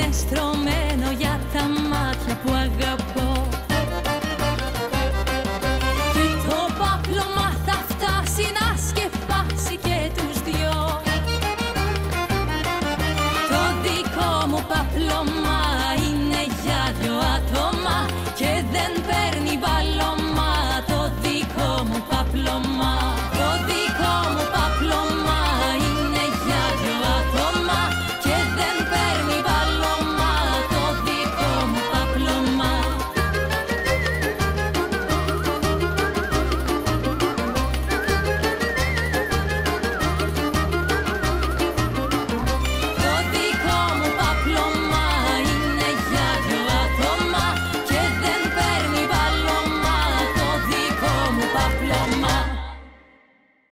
είναι στρωμένο για τα μάτια που αγαπώ. Και το παπλωμά θα φτάσει να σκεπάσει και τους δυο. Το δικό μου παπλωμά είναι για δυο άτομα και δεν παίρνει μπαλώμα. Το δικό μου παπλωμά.